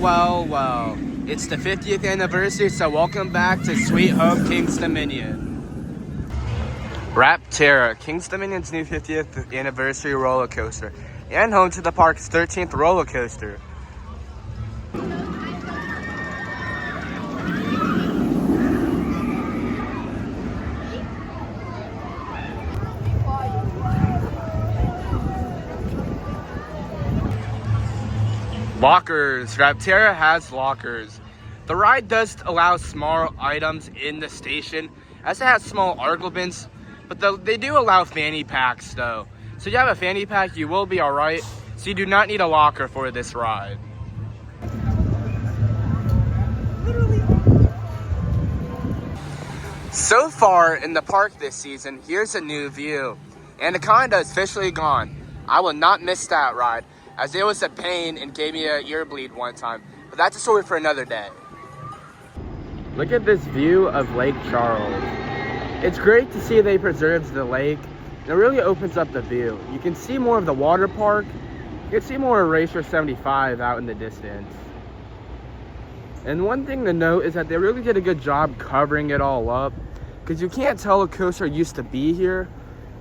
Well. It's the 50th anniversary, so welcome back to Sweet Home King's Dominion. Rapterra, King's Dominion's new 50th anniversary roller coaster, and home to the park's 13th roller coaster. Lockers. Rapterra has lockers. The ride does allow small items in the station, as it has small article bins, but they do allow fanny packs though. So if you have a fanny pack, you will be alright. So you do not need a locker for this ride. So far in the park this season, here's a new view. Anaconda is officially gone. I will not miss that ride, as it was a pain and gave me an ear bleed one time. But that's a story for another day. Look at this view of Lake Charles. It's great to see they preserved the lake. It really opens up the view. You can see more of the water park. You can see more of Racer 75 out in the distance. And one thing to note is that they really did a good job covering it all up, because you can't tell a coaster used to be here,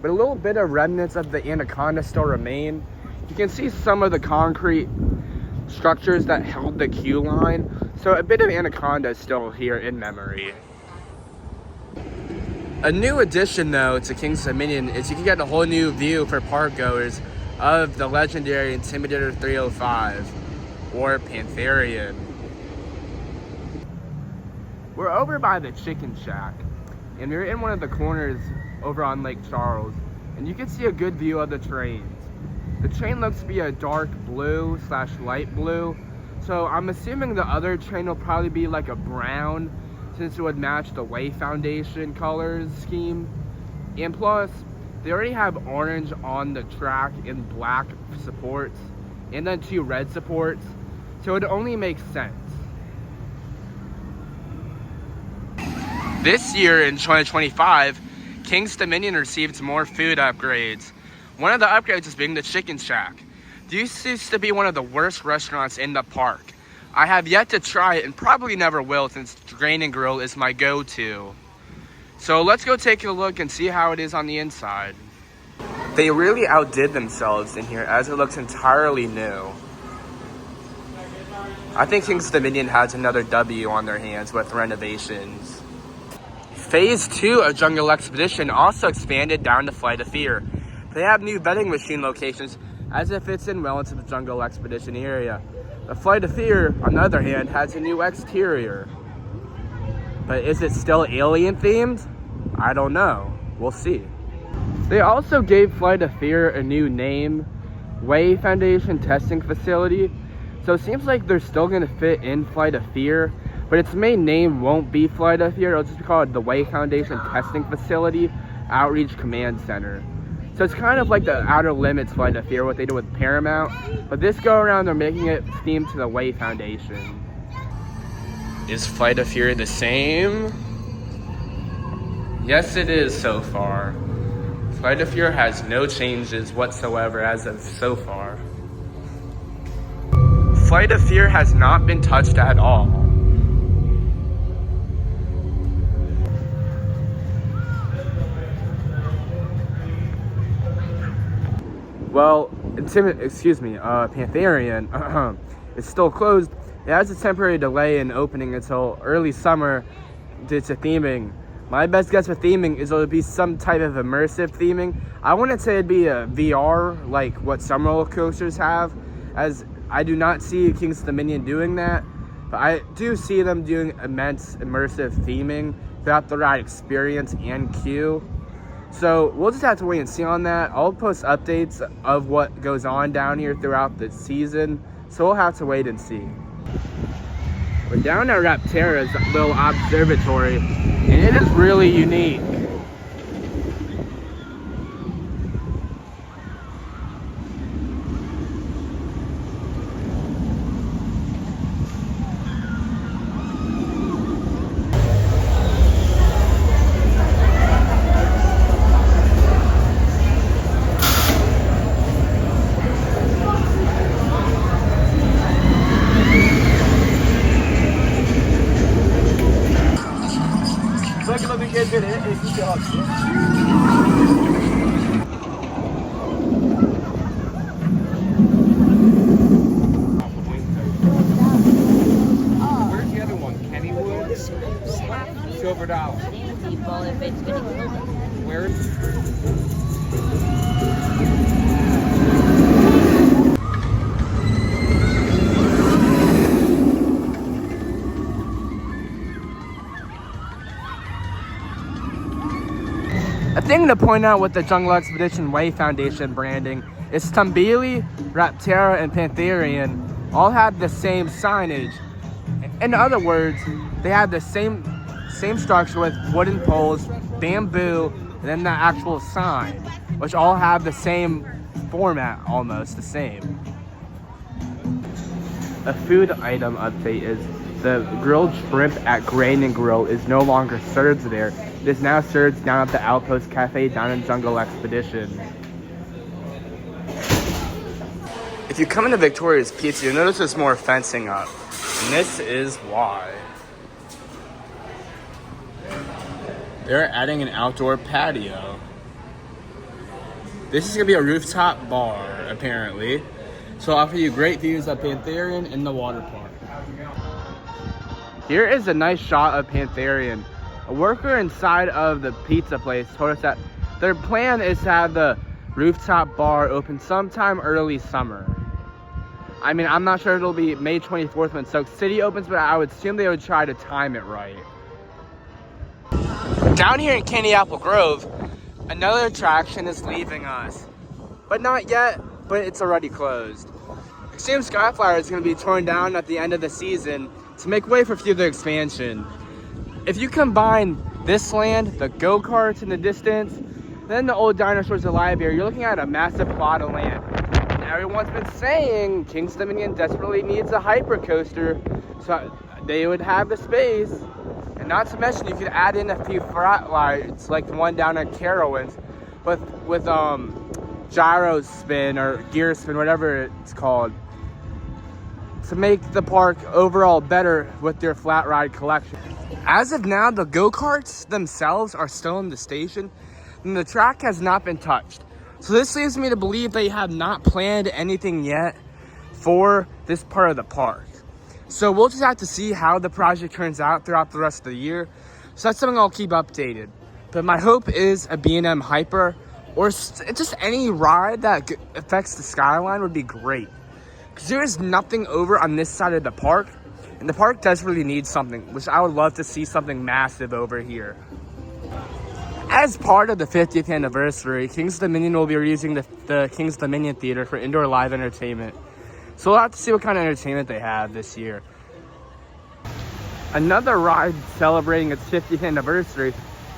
but a little bit of remnants of the Anaconda still remain. You can see some of the concrete structures that held the queue line, so a bit of Anaconda is still here in memory. A new addition though to King's Dominion is you can get a whole new view for park goers of the legendary Intimidator 305 or Pantherian. We're over by the Chicken Shack, and we're in one of the corners over on Lake Charles, and you can see a good view of the trains. The train looks to be a dark blue / light blue, so I'm assuming the other train will probably be like a brown, since it would match the Way Foundation colors scheme. And plus, they already have orange on the track and black supports, and then 2 red supports, so it only makes sense. This year in 2025, King's Dominion received more food upgrades. One of the upgrades is being the Chicken Shack. This used to be one of the worst restaurants in the park. I have yet to try it and probably never will, since Grain and Grill is my go-to. So let's go take a look and see how it is on the inside. They really outdid themselves in here, as it looks entirely new. I think King's Dominion has another W on their hands with renovations. Phase 2 of Jungle Expedition also expanded down to Flight of Fear. They have new vending machine locations, as it fits in well into the Jungle Expedition area. The Flight of Fear, on the other hand, has a new exterior. But is it still alien themed? I don't know. We'll see. They also gave Flight of Fear a new name, Way Foundation Testing Facility. So it seems like they're still going to fit in Flight of Fear, but its main name won't be Flight of Fear. It'll just be called the Way Foundation Testing Facility Outreach Command Center. So it's kind of like the Outer Limits Flight of Fear, what they did with Paramount. But this go around, they're making it themed to the Way Foundation. Is Flight of Fear the same? Yes, it is so far. Flight of Fear has no changes whatsoever as of so far. Flight of Fear has not been touched at all. Well, Pantherian is still closed. It has a temporary delay in opening until early summer due to theming. My best guess for theming is it'll be some type of immersive theming. I wouldn't say it'd be a VR like what some roller coasters have, as I do not see King's Dominion doing that. But I do see them doing immense immersive theming throughout the ride experience and queue. So we'll just have to wait and see on that. I'll post updates of what goes on down here throughout the season, so we'll have to wait and see. We're down at Rapterra's little observatory, and it is really unique. thing to point out with the Jungle Expedition Way Foundation branding is Tambili, Rapterra, and Pantherian all had the same signage. In other words, they had the same structure with wooden poles, bamboo, and then the actual sign, which all have the same format, almost the same. A food item update is the grilled shrimp at Grain and Grill is no longer served there. It is now served down at the Outpost Cafe down in Jungle Expedition. If you come into Victoria's Pizza, you'll notice there's more fencing up. And this is why. They're adding an outdoor patio. This is gonna be a rooftop bar, apparently. So I'll offer you great views of Pantherian and the water park. Here is a nice shot of Pantherian. A worker inside of the pizza place told us that their plan is to have the rooftop bar open sometime early summer. I mean, I'm not sure it'll be May 24th when Soak City opens, but I would assume they would try to time it right. Down here in Candy Apple Grove, another attraction is leaving us. But not yet, but it's already closed. Extreme Skyflyer is going to be torn down at the end of the season to make way for future expansion. If you combine this land, the go-karts in the distance, then the old dinosaurs alive here, you're looking at a massive plot of land. And everyone's been saying King's Dominion desperately needs a hypercoaster, so they would have the space. And not to mention, you could add in a few flat lights, like the one down at Carowinds, with gyro spin or gear spin, whatever it's called, to make the park overall better with their flat ride collection. As of now, the go-karts themselves are still in the station, and the track has not been touched. So this leads me to believe they have not planned anything yet for this part of the park. So we'll just have to see how the project turns out throughout the rest of the year. So that's something I'll keep updated. But my hope is a B&M Hyper, or just any ride that affects the skyline would be great. Because there is nothing over on this side of the park, and the park desperately needs something, which I would love to see something massive over here. As part of the 50th anniversary, King's Dominion will be reusing the King's Dominion Theater for indoor live entertainment. So we'll have to see what kind of entertainment they have this year. Another ride celebrating its 50th anniversary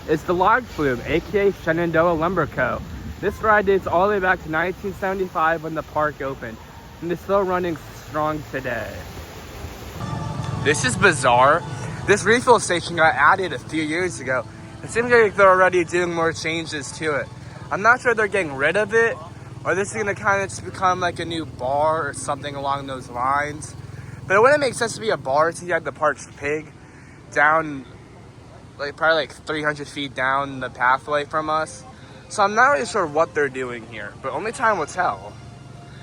is the Log Flume, aka Shenandoah Lumber Co. This ride dates all the way back to 1975 when the park opened, and is still running strong today. This is bizarre. This refill station got added a few years ago. It seems like they're already doing more changes to it. I'm not sure they're getting rid of it, or this is gonna kind of just become like a new bar or something along those lines. But it wouldn't make sense to be a bar since you have the park's pig down, probably 300 feet down the pathway from us. So I'm not really sure what they're doing here, but only time will tell.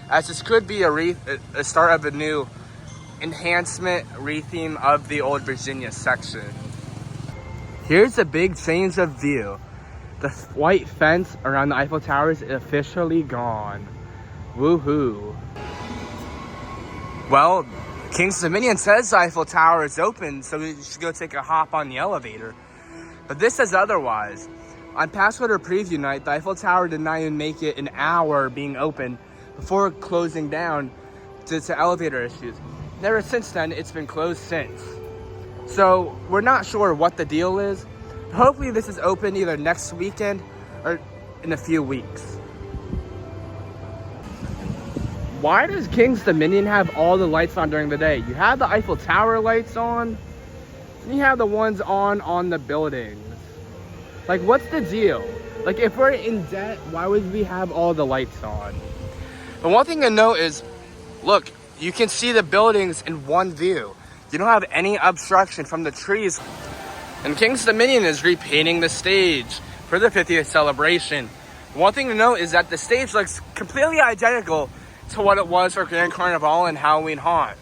As this could be a start of a new enhancement, retheme of the old Virginia section. Here's a big change of view. The white fence around the Eiffel Tower is officially gone. Woohoo. Well, King's Dominion says the Eiffel Tower is open, so we should go take a hop on the elevator. But this says otherwise. On Passwater Preview Night, the Eiffel Tower did not even make it an hour being open before closing down due to elevator issues. Ever since then, it's been closed since. So we're not sure what the deal is. Hopefully this is open either next weekend or in a few weeks. Why does King's Dominion have all the lights on during the day? You have the Eiffel Tower lights on, and you have the ones on the buildings. Like, what's the deal? Like, if we're in debt, why would we have all the lights on? But one thing to note is, look, you can see the buildings in one view. You don't have any obstruction from the trees. And King's Dominion is repainting the stage for the 50th celebration. One thing to note is that the stage looks completely identical to what it was for Grand Carnival and Halloween Haunt.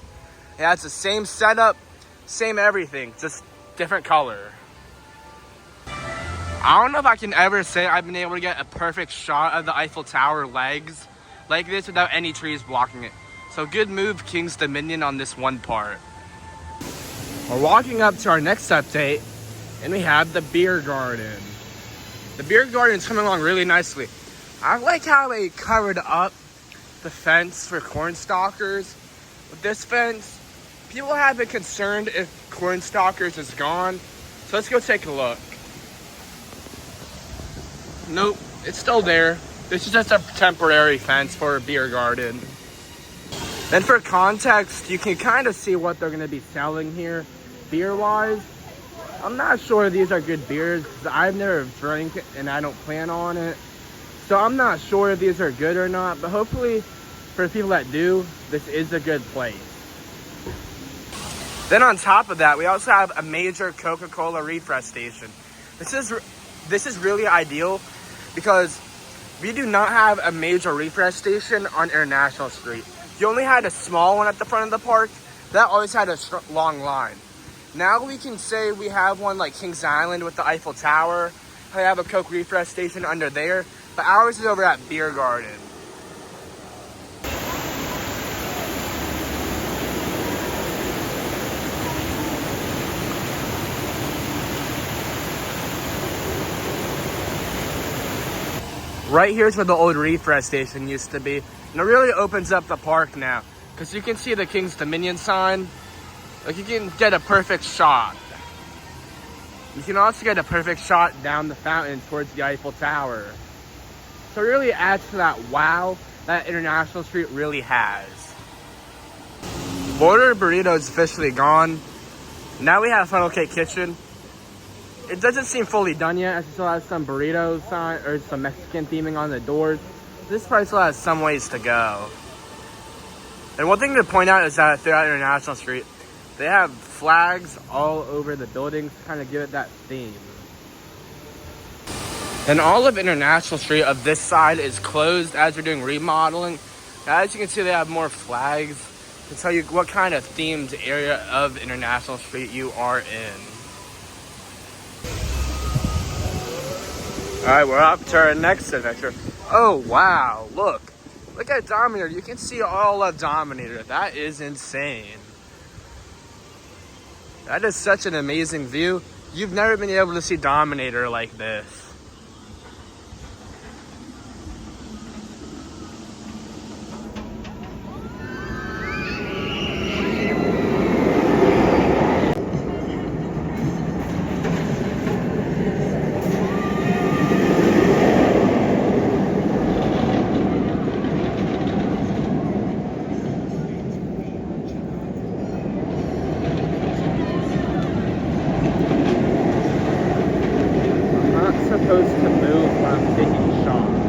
It has the same setup, same everything, just different color. I don't know if I can ever say I've been able to get a perfect shot of the Eiffel Tower legs like this without any trees blocking it. So good move, King's Dominion, on this one part. We're walking up to our next update, and we have the beer garden. The beer garden's coming along really nicely. I like how they covered up the fence for corn stalkers. With this fence, people have been concerned if corn stalkers is gone. So let's go take a look. Nope, it's still there. This is just a temporary fence for a beer garden. Then for context, you can kind of see what they're going to be selling here, beer-wise. I'm not sure these are good beers because I've never drank it and I don't plan on it. So I'm not sure if these are good or not, but hopefully for people that do, this is a good place. Then on top of that, we also have a major Coca-Cola refresh station. This is really ideal because we do not have a major refresh station on International Street. You only had a small one at the front of the park. That always had a long line. Now we can say we have one like Kings Island with the Eiffel Tower. I have a Coke refresh station under there. But ours is over at Beer Garden. Right here's where the old refresh station used to be. And it really opens up the park now. Because you can see the King's Dominion sign. Like you can get a perfect shot. You can also get a perfect shot down the fountain towards the Eiffel Tower. So it really adds to that wow that International Street really has. Border Burrito is officially gone. Now we have Funnel Cake Kitchen. It doesn't seem fully done yet, as it still has some burrito sign or some Mexican theming on the doors. This probably still has some ways to go. And one thing to point out is that throughout International Street, they have flags all over the buildings to kind of give it that theme. And all of International Street of this side is closed as we're doing remodeling. As you can see, they have more flags to tell you what kind of themed area of International Street you are in. Alright, we're up to our next adventure. Oh wow, look at Dominator. You can see all of Dominator. That is insane. That is such an amazing view. You've never been able to see Dominator like this. Supposed to move when I'm taking shots.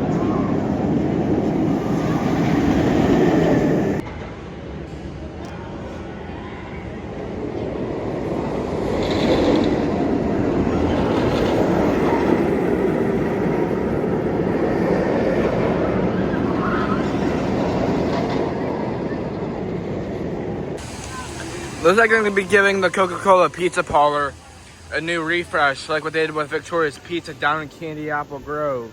Looks like they're going to be giving the Coca-Cola Pizza Parlor a new refresh, like what they did with Victoria's Pizza down in Candy Apple Grove.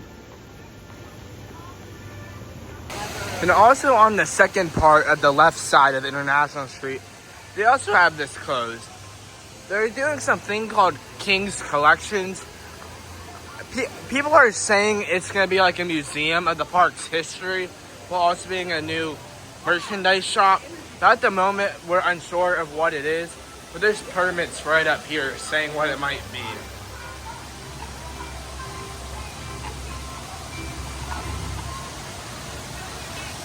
And also on the second part of the left side of International Street, they also have this closed. They're doing something called King's Collections. People are saying it's going to be like a museum of the park's history, while also being a new merchandise shop. But at the moment, we're unsure of what it is. But there's permits right up here saying what it might be.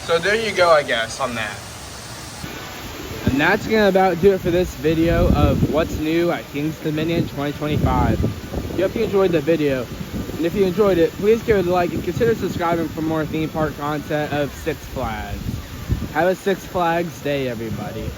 So there you go, I guess, on that. And that's going to about do it for this video of what's new at King's Dominion 2025. I hope you enjoyed the video. And if you enjoyed it, please give it a like and consider subscribing for more theme park content of Six Flags. Have a Six Flags day, everybody.